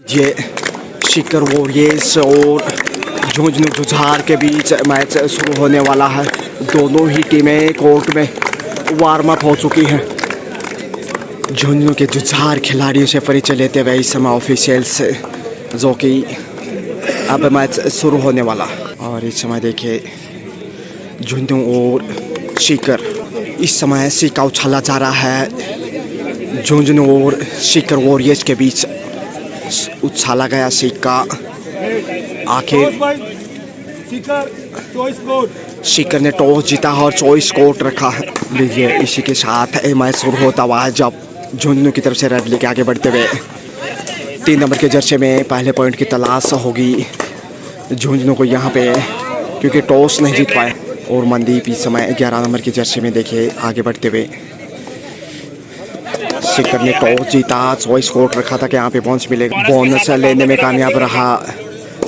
ये सीकर वॉरियर्स और झुंझुनू जुझार के बीच मैच शुरू होने वाला है। दोनों ही टीमें कोर्ट में वार्म अप हो चुकी हैं। झुंझुनू के जुझार खिलाड़ियों से परिचय लेते हुए इस समय ऑफिशियल्स जो कि अब मैच शुरू होने वाला। और इस समय देखिए झुंझुनू और सीकर, इस समय सिक्का उछाला जा रहा है। झुंझुनू और सीकर वॉरियर्स के बीच उछाला गया सिक्का। आखिर सीकर ने टॉस जीता और चॉइस कोर्ट रखा है। लीजिए इसी के साथ मैच शुरू होता हुआ है जब झुंझुनू की तरफ से रेड लेके आगे बढ़ते हुए 3 नंबर के जर्सी में पहले पॉइंट की तलाश होगी झुंझुनू को यहाँ पे, क्योंकि टॉस नहीं जीत पाए। और मनदीप इस समय 11 नंबर की जर्सी में देखिए आगे बढ़ते हुए। सीकर ने टॉस जीता, चॉइस कोर्ट रखा था कि यहाँ पे बोनस मिलेगा। बोनस लेने में कामयाब रहा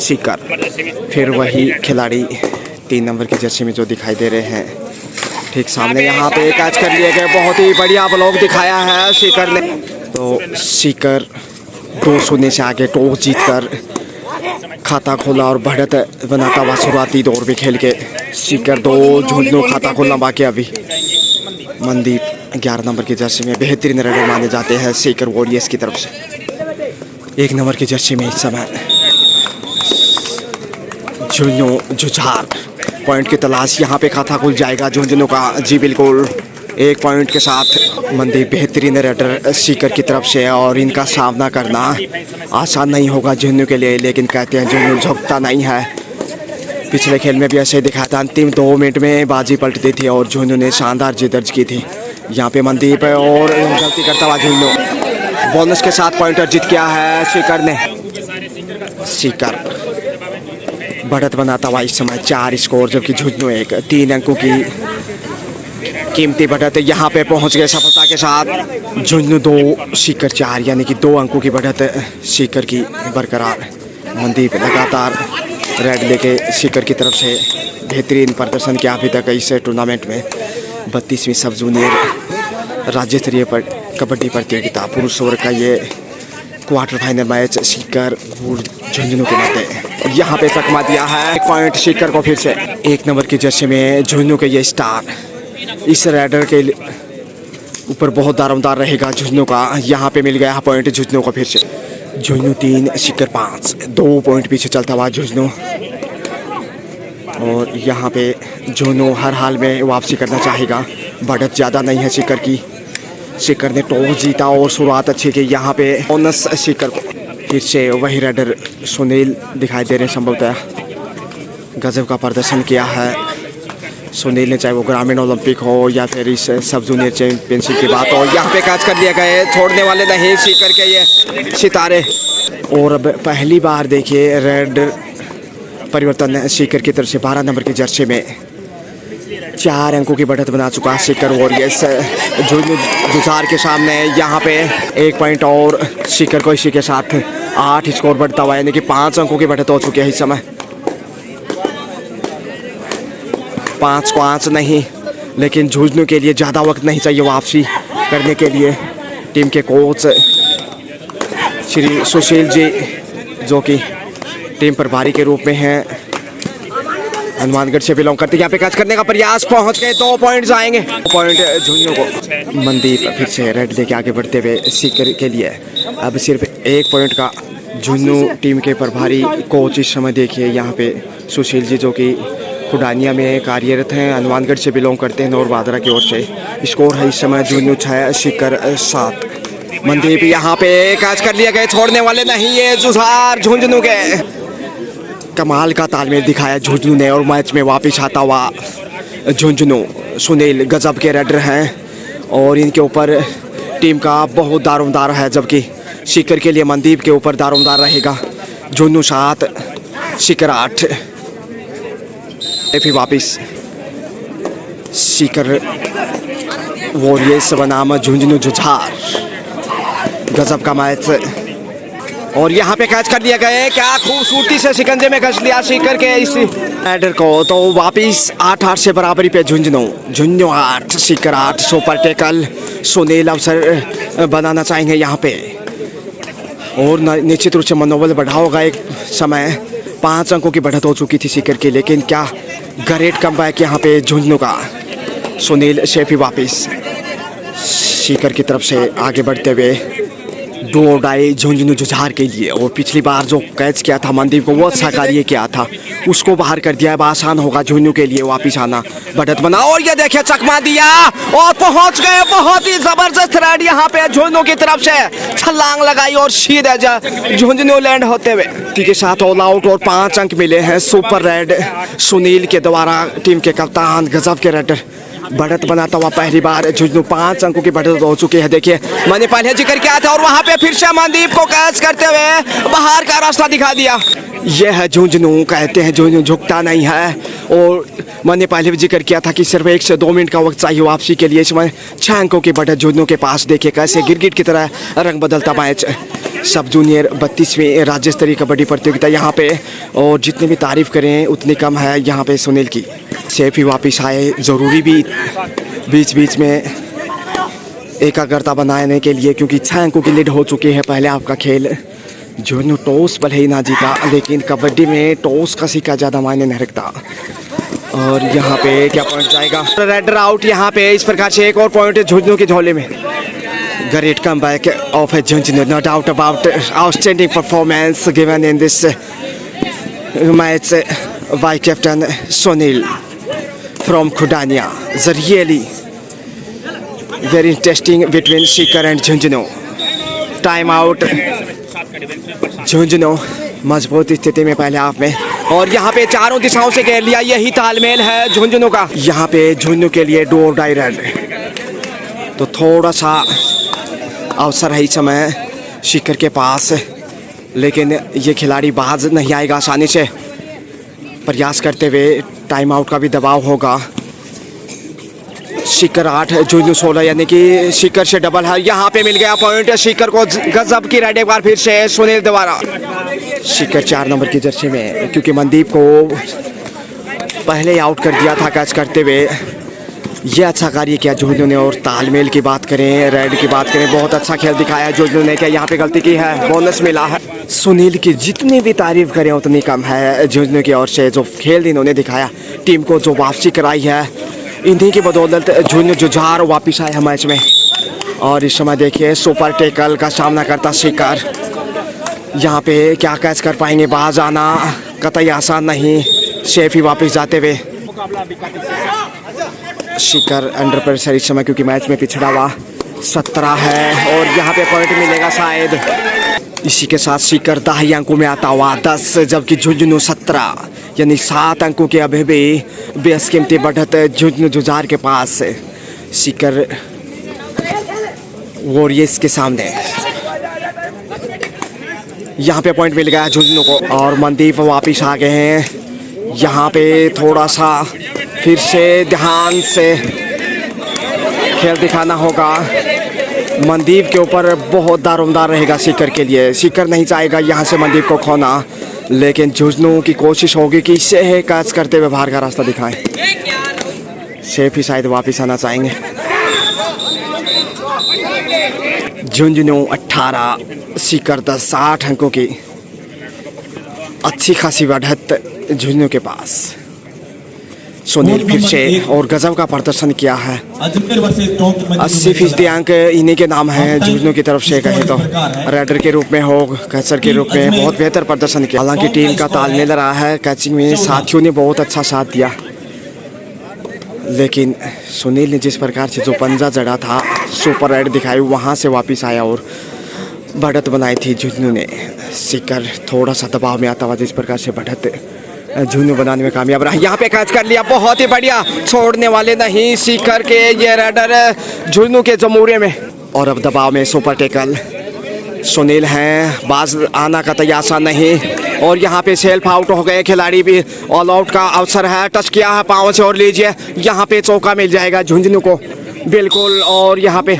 सीकर। फिर वही खिलाड़ी 3 नंबर की जर्सी में जो दिखाई दे रहे हैं ठीक सामने, यहाँ पे कैच कर लिए गए। बहुत ही बढ़िया ब्लॉक दिखाया है सीकर ने। तो सीकर 2-0 से आगे टॉस जीतकर खाता खोला और बढ़त बनाता हुआ शुरुआती दौर भी खेल के सीकर 2 झुंझुनू खाता खोलना बाकी। अभी मनदीप 11 नंबर की जर्सी में बेहतरीन रनर माने जाते हैं सीकर वॉरियर्स की तरफ से। 1 नंबर की जर्सी में इस समय झुंझुनू जुझार पॉइंट की तलाश, यहाँ पे खाता खुल जाएगा झुंझुनू का। जी बिल्कुल, 1 पॉइंट के साथ मनदीप बेहतरीन रनर सीकर की तरफ से। और इनका सामना करना आसान नहीं होगा झुंझुनू के लिए, लेकिन कहते हैं झुंझुनू झुकता नहीं है। पिछले खेल में भी ऐसे दिखाया था, अंतिम 2 मिनट में बाजी पलट दी थी और झुंझुनू ने शानदार जीत दर्ज की थी। यहाँ पे मनदीप और गलती करता हुआ झुंझुनू बोनस के साथ पॉइंटर जीत किया है सीकर ने। सीकर बढ़त बनाता हुआ इस समय 4 स्कोर, जबकि झुंझुनू 1। 3 अंकों की कीमती बढ़त यहाँ पे पहुँच गए सफलता के साथ। झुंझुनू 2 सीकर 4, यानी कि 2 अंकों की बढ़त सीकर की बरकरार। मनदीप लगातार रेड लेके सीकर की तरफ से बेहतरीन प्रदर्शन किया अभी तक इस टूर्नामेंट में। 32वीं सब जूनियर राज्य स्तरीय पर कबड्डी प्रतियोगिता पुरुष वर्ग का ये क्वार्टर फाइनल मैच सीकर और झुंझुनू के मध्य। यहाँ पे चकमा दिया है 1 पॉइंट सीकर को। फिर से 1 नंबर की जर्सी में झुंझुनू के ये स्टार, इस राइडर के ऊपर बहुत दारोमदार रहेगा झुंझुनू का। यहाँ पे मिल गया पॉइंट झुंझुनू को। फिर से झुंझुनू 3 सीकर 5, 2 पॉइंट पीछे चलता हुआ झुंझुनू। और यहाँ पे झुंझुनू हर हाल में वापसी करना चाहेगा। बढ़त ज़्यादा नहीं है सीकर की। सीकर ने टॉस जीता और शुरुआत अच्छी की। यहाँ पे बोनस सीकर को। फिर से वही राइडर सुनील दिखाई दे रहे हैं। संभवतः गजब का प्रदर्शन किया है सुनील ने, चाहे वो ग्रामीण ओलंपिक हो या फिर इस सब जूनियर चैंपियनशिप की बात हो। यहाँ पे कैच कर लिया गया, छोड़ने वाले नहीं सीकर के ये सितारे। और अब पहली बार देखिए रेड परिवर्तन सीकर की तरफ से 12 नंबर की जर्सी में 4 अंकों की बढ़त बना चुका है सीकर वॉरियर्स झुंझुनू जुझार के सामने। यहाँ पे 1 पॉइंट और सीकर को इसी के साथ 8 स्कोर बढ़ता हुआ, यानी कि 5 अंकों की बढ़त हो चुकी है इस समय। 5 नहीं, लेकिन झुंझुनू के लिए ज़्यादा वक्त नहीं चाहिए वापसी करने के लिए। टीम के कोच श्री सुशील जी, जो कि टीम प्रभारी के रूप में हैं, हनुमानगढ़ से बिलोंग करते हैं। यहाँ पे कैच करने का प्रयास, पहुंच गए। 2 पॉइंट जाएंगे। 2 पॉइंट झुंझुनू को। मनदीप फिर से रेड लेके आगे बढ़ते हुए सीकर के लिए अब सिर्फ 1 पॉइंट का। झुंझुनू टीम के प्रभारी कोच इस समय देखिए यहाँ पे सुशील जी, जो कि खुडानिया में कार्यरत हैं, हनुमानगढ़ से बिलोंग करते हैं, नौर बादरा की ओर से। स्कोर है इस समय झुंझुनू 6 सीकर 7। मनदीप यहाँ पे कैच कर लिए गए, छोड़ने वाले नहीं ये जुझार झुंझुनू के। कमाल का तालमेल दिखाया झुंझुनू ने और मैच में वापस आता हुआ झुंझुनू। सुनील गजब के रेडर हैं और इनके ऊपर टीम का बहुत दारोमदार है, जबकि सीकर के लिए मनदीप के ऊपर दारोमदार रहेगा। झुंझुनू 7 सीकर 8। फिर वापस सीकर वॉरियर्स बनाम झुंझुनू जुझार। गजब का मैच। और यहाँ पे कैच कर लिया गया। क्या खूबसूरती से शिकंजे में कस लिया सीकर के इस राइडर को। तो वापिस 8-8 से बराबरी पे झुंझुनू 8 सीकर 8। सुपर टेकल सुनील अवसर बनाना चाहेंगे यहाँ पे। और निश्चित रूप से मनोबल बढ़ा होगा। एक समय 5 अंकों की बढ़त हो चुकी थी सीकर की, लेकिन क्या ग्रेट कमबैक यहाँ पे झुंझुनू का। सुनील शेफी वापिस सीकर की तरफ से आगे बढ़ते हुए दो डाई झुंझुनू जुझार के लिए। और पिछली बार जो कैच किया था मनदीप को, वो अच्छा कार्य किया था, उसको बाहर कर दिया। अब आसान होगा झुंझुनू के लिए वापिस आना। बढ़त बना और ये देखिए चकमा दिया और पहुंच गए। बहुत ही जबरदस्त रेड यहाँ पे झुंझुनू की तरफ से, छलांग लगाई और सीधे झुंझुनू लैंड होते हुए के साथ ऑल आउट। और 5 अंक मिले हैं सुपर रेड सुनील के द्वारा। टीम के कप्तान गजब के रेडर। बढ़त बनाता हुआ पहली बार झुंझुनू 5 अंकों की बढ़त हो चुकी है। देखिए मैंने पहले जिक्र किया था और वहां पे फिर से मनदीप को कैच करते हुए बाहर का रास्ता दिखा दिया। यह है झुंझुनू, कहते हैं झुंझुनू झुकता नहीं है। और मैंने पहले भी जिक्र किया था कि सिर्फ 1 से 2 मिनट का वक्त चाहिए वापसी के लिए। इसमें 6 अंकों की बढ़त झुंझुनू के पास। देखिए कैसे गिरगिट की तरह रंग बदलता मैच। सब जूनियर 32वीं राज्य स्तरीय कबड्डी प्रतियोगिता यहाँ पे, और जितनी भी तारीफ करें उतनी कम है यहाँ पे सुनील की। सेफ ही वापिस आए, ज़रूरी भी बीच बीच में एकाग्रता बनाने के लिए, क्योंकि 6 अंकों की लीड हो चुकी है पहले आपका खेल। झुंझुनू टॉस भले ही ना जीता, लेकिन कबड्डी में टॉस का सिक्का ज़्यादा मायने नहीं रखता। और यहाँ पे क्या पॉइंट जाएगा, रेडर आउट यहाँ पे। इस प्रकार से एक और पॉइंट है झुंझुनू के झोले में। Great comeback of Junjunu, no doubt about outstanding performance given in this match by Captain Sunil from Khudania. It's really very interesting between Sikar and Junjunu. Time out. Junjunu मजबूत स्थिति में पहले हाफ में, और यहाँ पे चारों दिशाओं से घेर लिया। यही तालमेल है झुंझुनू का। यहाँ पे झुंझुनू के लिए डोर डाई रेड, तो थोड़ा सा अवसर है इस समय शिखर के पास, लेकिन ये खिलाड़ी बाज नहीं आएगा आसानी से। प्रयास करते हुए टाइम आउट का भी दबाव होगा। शिखर 8 झुंझुनू 16, यानी कि शिखर से डबल है। यहाँ पे मिल गया पॉइंट शिखर को। गजब की रेड एक बार फिर से सुनील द्वारा। शिखर 4 नंबर की जर्सी में, क्योंकि मनदीप को पहले ही आउट कर दिया था कैच करते हुए। ये अच्छा कार्य किया झुंझुनू ने। और तालमेल की बात करें, रेड की बात करें, बहुत अच्छा खेल दिखाया झुंझुनू ने। क्या यहाँ पे गलती की है, बोनस मिला है। सुनील की जितनी भी तारीफ करें उतनी कम है झुंझुनू की ओर से। जो खेल इन्होंने दिखाया, टीम को जो वापसी कराई है, इन्हीं की बदौलत झुंझुनू जुझार वापिस आए हैं मैच में। और इस समय देखिए सुपर टेकल का सामना करता शिखर। यहाँ पे क्या कैच कर पाएंगे, बाज आना कतई आसान नहीं। शेफ ही वापस जाते हुए शिखर अंडर प्रेशर इस समय, क्योंकि मैच में पिछड़ा हुआ 17 है। और यहाँ पे पॉइंट मिलेगा शायद। इसी के साथ शिखर 10 अंकों में आता हुआ 10, जबकि झुंझुनू 17, यानी 7 अंकों के अभी भी बेशकीमती बढ़त झुंझुनू जुझार के पास। शिखर वॉरियर्स के सामने यहाँ पे पॉइंट मिल गया झुंझुनू को। और मनदीप वापिस आ गए हैं। यहाँ पे थोड़ा सा फिर से ध्यान से खेल दिखाना होगा। मनदीप के ऊपर बहुत दारोमदार रहेगा शिखर के लिए। शिखर नहीं चाहेगा यहाँ से मनदीप को खोना, लेकिन झुंझुनू की कोशिश होगी कि इसे कैच करते हुए बाहर का रास्ता दिखाएं। शेफ ही शायद वापस आना चाहेंगे। झुंझुनू 18, शिखर 10, 8 अंकों की अच्छी खासी बढ़त झुंझुनू के पास। सुनील फिर से और गजब का प्रदर्शन किया है। 80% अंक इन्हीं के नाम हैं झुंझुनू की तरफ से कहें तो। रेडर के रूप में हो, कैचर के रूप में बहुत बेहतर प्रदर्शन किया। हालांकि टीम का तालमेल रहा है कैचिंग में, साथियों ने बहुत अच्छा साथ दिया, लेकिन सुनील ने जिस प्रकार से जो पंजा जड़ा था, सुपर रेड दिखाई, वहाँ से वापस आया और बढ़त बनाई थी झुंझुनू ने। शिखर थोड़ा सा दबाव में आता हुआ जिस प्रकार से बढ़त झुंझुनू बनाने में कामयाब रहा। यहाँ पे कैच कर लिया, बहुत ही बढ़िया। छोड़ने वाले नहीं शिखर के ये रेडर झुंझुनू के जमूरे में। और अब दबाव में सुपर टेकल सुनील हैं, बाज आना का तो आसान नहीं। और यहाँ पे सेल्फ आउट हो गए खिलाड़ी भी। ऑल आउट का अवसर है, टच किया है पाँव से और लीजिए यहाँ पे चौका मिल जाएगा झुंझुनू को बिल्कुल। और यहाँ पे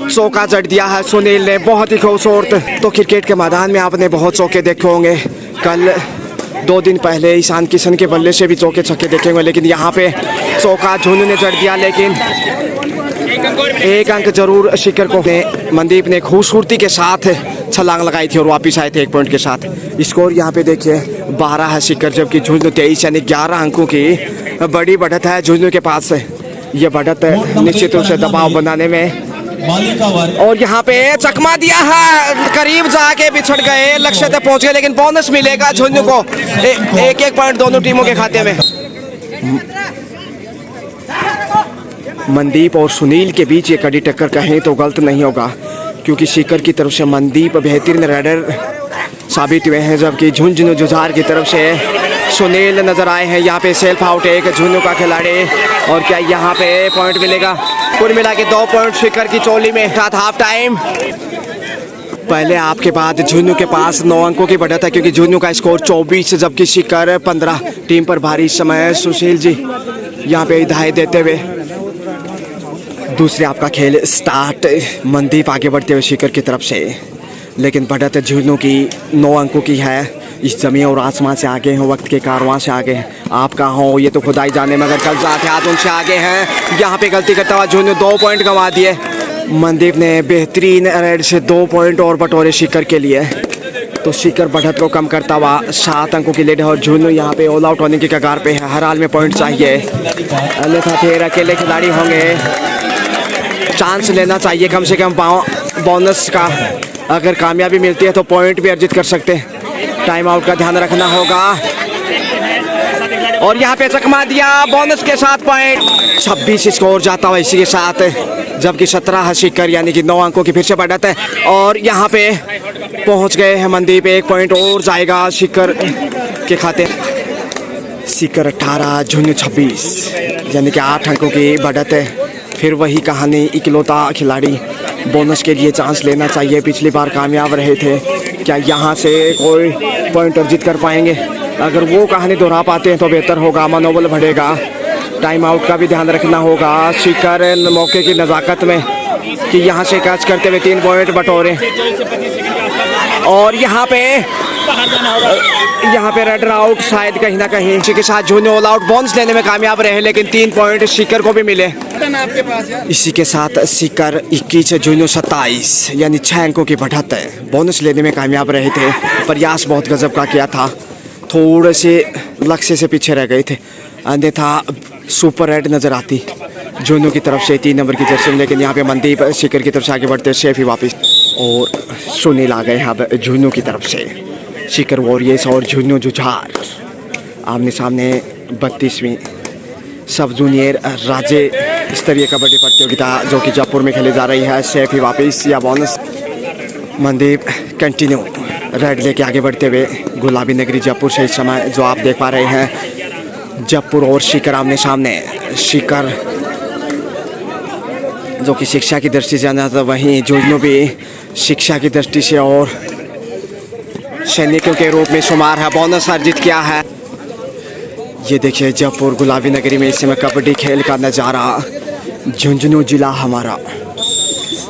चौका जड़ दिया है सुनील ने, बहुत ही खूबसूरत। तो क्रिकेट के मैदान में आपने बहुत चौके देखे होंगे। कल 2 दिन पहले ईशान किशन के बल्ले से भी चौके छक्के देखे होंगे, लेकिन यहाँ पे चौका झुंझुनू ने जड़ दिया। लेकिन एक अंक जरूर शिखर को मनदीप ने खूबसूरती के साथ छलांग लगाई थी और वापस आए थे 1 पॉइंट के साथ। स्कोर यहाँ पे देखिए 12 है शिखर, जबकि झुंझुनू 23 यानी 11 अंकों की बड़ी बढ़त है झुंझुनू के पास से। ये बढ़त निश्चित रूप से दबाव बनाने में, और यहाँ पे चकमा दिया है, करीब जाके बिछड़ गए, लक्ष्य तक पहुंच गए, लेकिन बोनस मिलेगा झुंझुनू को। 1-1 पॉइंट दोनों टीमों के खाते में। मनदीप और सुनील के बीच ये कड़ी टक्कर कहें तो गलत नहीं होगा, क्योंकि शिखर की तरफ से मनदीप बेहतरीन राइडर साबित हुए हैं, जबकि झुंझुनू जुझार की तरफ से सुनील नजर आए हैं। यहाँ पे सेल्फ आउट एक झुंझुनू का खिलाड़ी, और क्या यहाँ पे पॉइंट मिलेगा? कुल मिला के 2 पॉइंट शिखर की चोली में। साथ हाफ टाइम पहले आपके बाद झुंझुनू के पास 9 अंकों की बढ़त है, क्योंकि झुंझुनू का स्कोर 24 जबकि शिखर 15। टीम पर भारी इस समय सुशील जी यहाँ पे हिदायत देते हुए। दूसरे आपका खेल स्टार्ट, मनदीप आगे बढ़ते हुए शिखर की तरफ से, लेकिन बढ़त झुंझुनू की 9 अंकों की है। इस ज़मीन और आसमान से आगे हैं, वक्त के कारवां से आगे हैं। आप कहाँ हो ये तो खुदाई जाने, मगर कल जाते आज उनसे आगे हैं। यहाँ पे गलती करता हुआ झुंझुनू 2 पॉइंट गंवा दिए। मनदीप ने बेहतरीन रेड से 2 पॉइंट और बटोरे शिखर के लिए, तो शिखर बढ़त को कम करता हुआ 7 अंकों की लीड है, और झुंझुनू यहाँ पे ऑल आउट होने की कगार पे है। हर हाल में पॉइंट चाहिए, अन्यथा फिर अकेले खिलाड़ी होंगे। चांस लेना चाहिए कम से कम बोनस का, अगर कामयाबी मिलती है तो पॉइंट भी अर्जित कर सकते हैं। टाइम आउट का ध्यान रखना होगा, और यहाँ पे चकमा दिया बोनस के साथ पॉइंट। 26 स्कोर जाता हुआ इसी के साथ, जबकि 17 है शिखर, यानी कि 9 अंकों की फिर से बढ़त है। और यहाँ पे पहुँच गए हैं मनदीप, 1 पॉइंट और जाएगा शिखर के खाते। शिखर 18 झुंझुनू 26, यानी कि 8 अंकों की बढ़त है। फिर वही कहानी, इकलौता खिलाड़ी, बोनस के लिए चांस लेना चाहिए। पिछली बार कामयाब रहे थे, क्या यहाँ से कोई पॉइंट अर्जित कर पाएंगे? अगर वो कहानी दोहरा पाते हैं तो बेहतर होगा, मनोबल बढ़ेगा। टाइम आउट का भी ध्यान रखना होगा शिखर मौके की नज़ाकत में, कि यहाँ से कैच करते हुए 3 पॉइंट बटोरे। और यहाँ पे रेड आउट शायद कहीं ना कहीं इसी के साथ झुंझुनू ऑल आउट बोनस लेने में कामयाब रहे, लेकिन 3 पॉइंट शिखर को भी मिले। इसी के साथ शिखर 21 झुंझुनू 27, यानी 6 अंकों की बढ़त है। बोनस लेने में कामयाब रहे थे, प्रयास बहुत गजब का किया था, थोड़े से लक्ष्य से पीछे रह गए थे, अन्यथा सुपर रेड नजर आती झुंझुनू की तरफ से 3 नंबर की जर्सी में। लेकिन यहाँ पे मनदीप शिखर की तरफ से आगे बढ़ते सेफ ही वापस, और सुनील आ गए यहाँ पे झुंझुनू की तरफ से। शिखर वॉरियर्स और झुंझुनू जुझार आमने सामने 32वीं सब जूनियर राज्य स्तरीय कबड्डी प्रतियोगिता जो कि जयपुर में खेली जा रही है। सेफ ही वापस या बोनस। मनदीप कंटिन्यू रेड लेके आगे बढ़ते हुए गुलाबी नगरी जयपुर से इस समय जो आप देख पा रहे हैं, जयपुर और शिखर आमने सामने। शिखर जो कि शिक्षा की दृष्टि से जाना था, वहीं झुंझुनू भी शिक्षा की दृष्टि से और सैनिकों के रूप में शुमार है। बोनस अर्जित किया है। ये देखिए जयपुर गुलाबी नगरी में इस समय कबड्डी खेल का नज़ारा। झुंझुनू जिला हमारा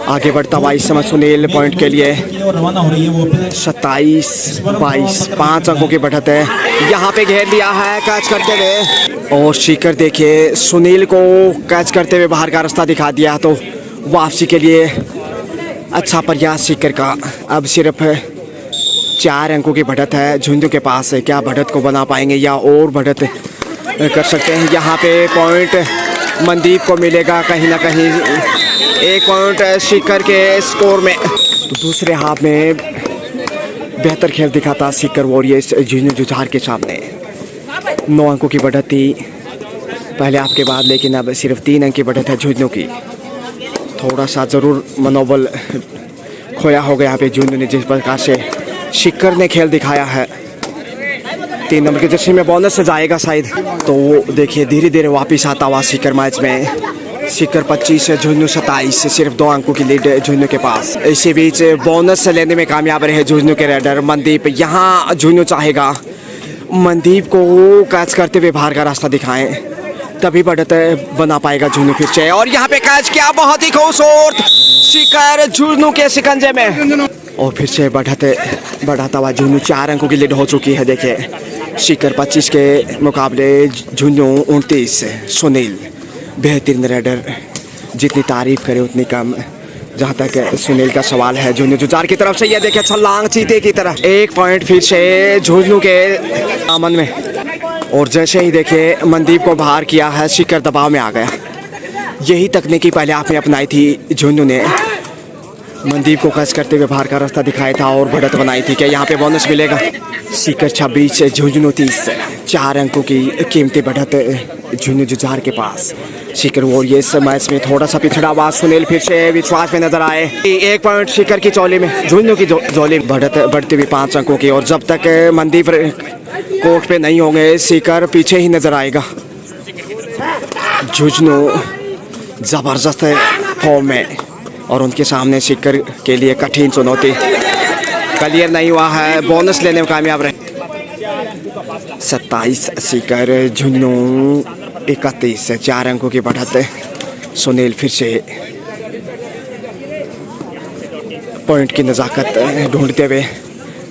आगे बढ़ता हुआ इस समय सुनील पॉइंट के लिए 27-22, 5 अंकों की बढ़त है। यहाँ पे घेर लिया है कैच करते हुए, और शिखर देखिए सुनील को कैच करते हुए बाहर का रास्ता दिखा दिया, तो वापसी के लिए अच्छा प्रयास शिखर का। अब सिर्फ 4 अंकों की बढ़त है झुंझुनू के पास है। क्या बढ़त को बना पाएंगे या और बढ़त कर सकते हैं? यहाँ पे पॉइंट मनदीप को मिलेगा कहीं ना कहीं, 1 पॉइंट शिखर के स्कोर में। तो दूसरे हाफ में बेहतर खेल दिखाता शिखर वॉरियर्स झुंझुनू जुझार के सामने। 9 अंकों की बढ़त थी पहले आपके बाद, लेकिन अब सिर्फ 3 अंक की बढ़त है झुंझुनू की। थोड़ा सा ज़रूर मनोबल खोया होगा यहाँ पे झुंझुनू ने, जिस प्रकार से शिखर ने खेल दिखाया है। 3 नंबर की जर्सी में बोनस से जाएगा शायद, तो वो देखिए धीरे धीरे वापस आता हुआ शिखर मैच में। शिखर 25 है झुंझुनू 27, सिर्फ 2 अंकों की लीड झुंझुनू के पास। इसी बीच बोनस लेने में कामयाब रहे झुंझुनू के रेडर मनदीप। यहाँ झुंझुनू चाहेगा मनदीप को कैच करते हुए बाहर का रास्ता दिखाएं, तभी बढ़त बना पाएगा झुंझुनू फिर से। और यहाँ पे कैच किया, बहुत ही खूबसूरत शिखर झुंझुनू के शिकंजे में, और फिर से बढ़ाता हुआ झुंझुनू 4 अंकों की लीड हो चुकी है। देखिए शिखर 25 के मुकाबले झुंझुनू 29। सुनील बेहतरीन रेडर जितनी तारीफ करे उतनी कम। जहाँ तक सुनील का सवाल है, झुंझुनू जुझार की तरफ से ये देखे छलांग चीते की तरह। 1 पॉइंट फिर से झुंझुनू के दामन में। और जैसे ही देखे मनदीप को बाहर किया है, शिखर दबाव में आ गया। यही तकनीकी पहले आपने अपनाई थी झुंझुनू ने, मनदीप को कस करते हुए बाहर का रास्ता दिखाया था और बढ़त बनाई थी। क्या यहाँ पे बोनस मिलेगा? शिखर 26 झुंझुनू 30, 4 अंकों की कीमती बढ़त झुंझुनू जुझार के पास। शिखर वॉरियर इस मैच में थोड़ा सा पिछड़ा हुआ। सुनील फिर से विश्वास में नजर आए। 1 पॉइंट शिखर की झोली में, झुंझुनू की झोली में बढ़त बढ़ती हुई 5 अंकों की। और जब तक मनदीप कोर्ट पे नहीं होंगे, शिखर पीछे ही नजर आएगा। झुंझुनू जबरदस्त फॉर्म में और उनके सामने शिखर के लिए कठिन चुनौती। क्लियर नहीं हुआ है, बोनस लेने में कामयाब रहे। 27 शिखर, झुंझुनू 31, 4 अंकों की बढ़त। सुनील फिर से पॉइंट की नज़ाकत ढूंढते हुए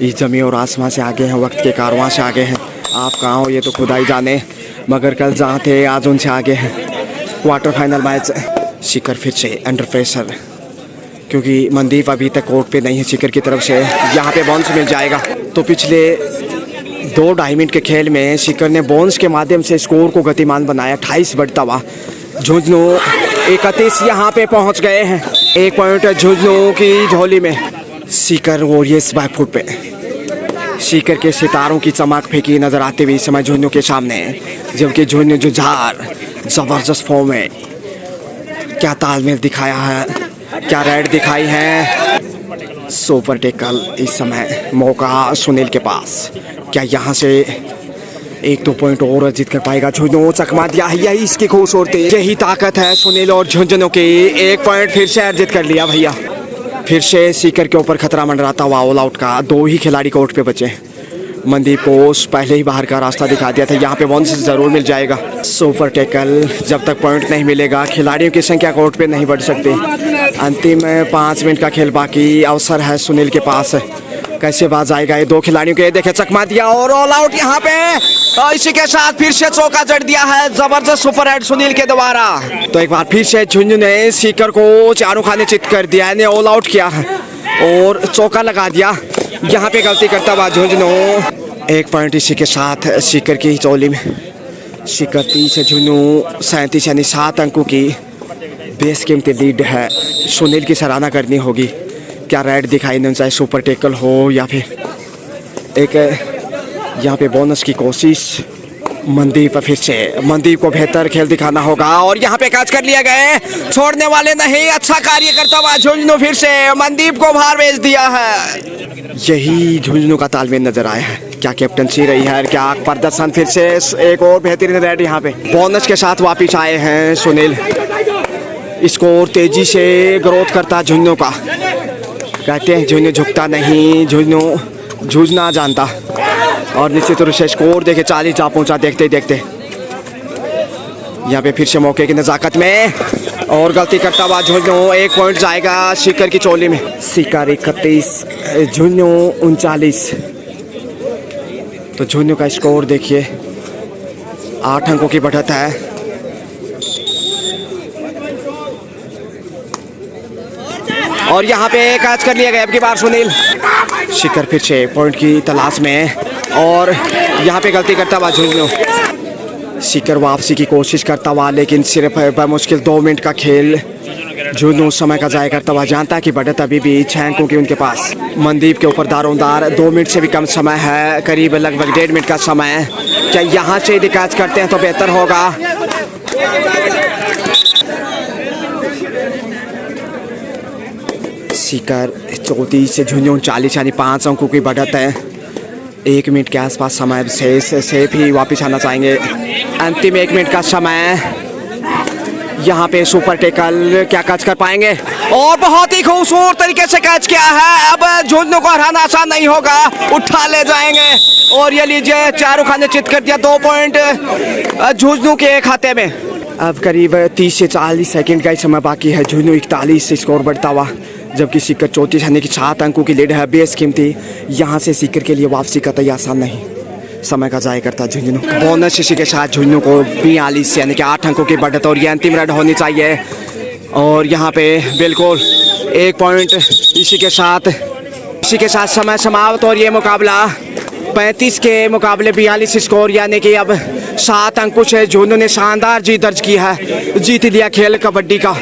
इस जमी और आसमां से आगे हैं, वक्त के कारवां से आगे हैं। आप कहाँ हो ये तो खुदा ही जाने, मगर कल जहाँ थे आज उनसे आगे हैं। Quarter final match. शिखर फिर से अंडर प्रेशर, क्योंकि मनदीप अभी तक कोर्ट पे नहीं है। शिखर की तरफ से यहाँ पे बोनस मिल जाएगा। तो पिछले 2 डायमंड के खेल में शिखर ने बोनस के माध्यम से स्कोर को गतिमान बनाया। 28 बढ़ता हुआ झुंझुनू 31 यहाँ पे पहुँच गए हैं। 1 पॉइंट झुंझुनू की झोली में। शिखर वॉरियर्स बैक फुट पे। शिखर के सितारों की चमक फेंकी नजर आते हुए इस समय झुंझुनू के सामने, जबकि झुंझुनू जुझार जबरदस्त फॉर्म में। क्या तालमेल दिखाया है, क्या राइड दिखाई है। सुपर टेकल इस समय मौका सुनील के पास। क्या यहाँ से 1-2 पॉइंट और अर्जित कर पाएगा झुंझुनू? चकमा दिया है, यही इसकी खूबसूरती, यही ताकत है सुनील और झुंझुनू की। 1 पॉइंट फिर से अर्जित कर लिया भैया। फिर से शिखर के ऊपर खतरा मंडराता हुआ ऑल आउट का। 2 ही खिलाड़ी कोर्ट पे बचे। मनदीप को पहले ही बाहर का रास्ता दिखा दिया था। यहाँ पे बोनस जरूर मिल जाएगा। सुपर टैकल, जब तक पॉइंट नहीं मिलेगा खिलाड़ियों की संख्या कोर्ट पे नहीं बढ़ सकती। अंतिम 5 मिनट का खेल बाकी, अवसर है सुनील के पास। कैसे बाज आएगा ये 2 खिलाड़ियों के? देखे चकमा दिया और ऑल आउट यहाँ पे। और इसी के साथ फिर से चौका जड़ दिया है, जबरदस्त सुपर हेड सुनील के द्वारा। तो एक बार फिर से झुंझुनू ने शिखर को चारों खाने चित कर दिया है, ऑल आउट किया है और चौका लगा दिया। यहाँ पे गलती करता हुआ झुंझुनू। 1 पॉइंट इसी के साथ शिखर की झोली में। शिखर 30 है, झुंझुनू 37, यानी 7 अंकों की बेस कीमती लीड है। सुनील की सराहना करनी होगी। क्या राइड दिखाई नहीं, चाहे सुपर टेकल हो या फिर एक यहाँ पे बोनस की कोशिश। मनदीप फिर से, मनदीप को बेहतर खेल दिखाना होगा और यहाँ पे कैच कर लिया गया, छोड़ने वाले नहीं। अच्छा कार्य करता हुआ झुंझुनू फिर से मनदीप को बाहर भेज दिया है। यही झुंझुनू का तालमेल नजर आया है। क्या कैप्टनसी रही है, क्या प्रदर्शन। फिर से एक और बेहतरीन रेड यहाँ पे बोनस के साथ वापिस आए हैं सुनील। स्कोर तेजी से ग्रोथ करता झुंझुनू का। कहते हैं झुंझुनू झुकता नहीं, झुंझुनू जूझना जानता। और निश्चित रूप से स्कोर देखे 40 जा पहुंचा देखते ही देखते। यहाँ पे फिर से मौके की नजाकत में और गलती करता हुआ झुंझुनू। 1 पॉइंट जाएगा शिखर की चोली में। शिखर 31, झुंझुनू 39। तो झुंझुनू का स्कोर देखिए 8 अंकों की बढ़त है। और यहाँ पे कैच कर लिया गया अब की बार सुनील। शिखर फिर से पॉइंट की तलाश में और यहाँ पे गलती करता हुआ झुंझुनू। शिखर वापसी की कोशिश करता हुआ, लेकिन सिर्फ बमुश्किल 2 मिनट का खेल झुंझुनू समय का जाया करता हुआ। जानता कि बढ़त अभी भी 6 अंकों की उनके पास। मनदीप के ऊपर दारोमदार 2 मिनट से भी कम समय है, करीब लगभग 1.5 मिनट का समय। क्या यहाँ से यदि कैच करते हैं तो बेहतर होगा। शिखर 34 से झुंझुनू 40, यानी 5 अंकों की बढ़त है। 1 मिनट के आसपास समय शेष, सेफ ही वापस आना चाहेंगे। अंतिम 1 मिनट का समय। यहाँ पे सुपर टेकल, क्या कैच कर पाएंगे? और बहुत ही खूबसूरत तरीके से कैच किया है। अब झुंझुनू को हराना आसान नहीं होगा, उठा ले जाएंगे। और ये लीजिए चारों खाने चित कर दिया। 2 पॉइंट झुंझुनू के खाते में। अब करीब 30 से 40 सेकंड का ही समय बाकी है। झुंझुनू 41 से स्कोर बढ़ता हुआ, जबकि शिखर 34, यानी कि 7 अंकों की लीड है। बेस कीमती यहाँ से शिखर के लिए वापसी का तय आसान नहीं, समय का जाया करता झुंझुनू। बोनस इसी के साथ झुंझुनू को 42, यानी कि 8 अंकों की बढ़त। और ये अंतिम रेड होनी चाहिए। और यहाँ पे बिल्कुल 1 पॉइंट इसी के साथ समय समाप्त। और ये मुकाबला 35 के मुकाबले 42 स्कोर, यानी कि अब 7 अंक कुछ है। झुंझुनू ने शानदार जीत दर्ज की है, जीत लिया खेल कबड्डी का।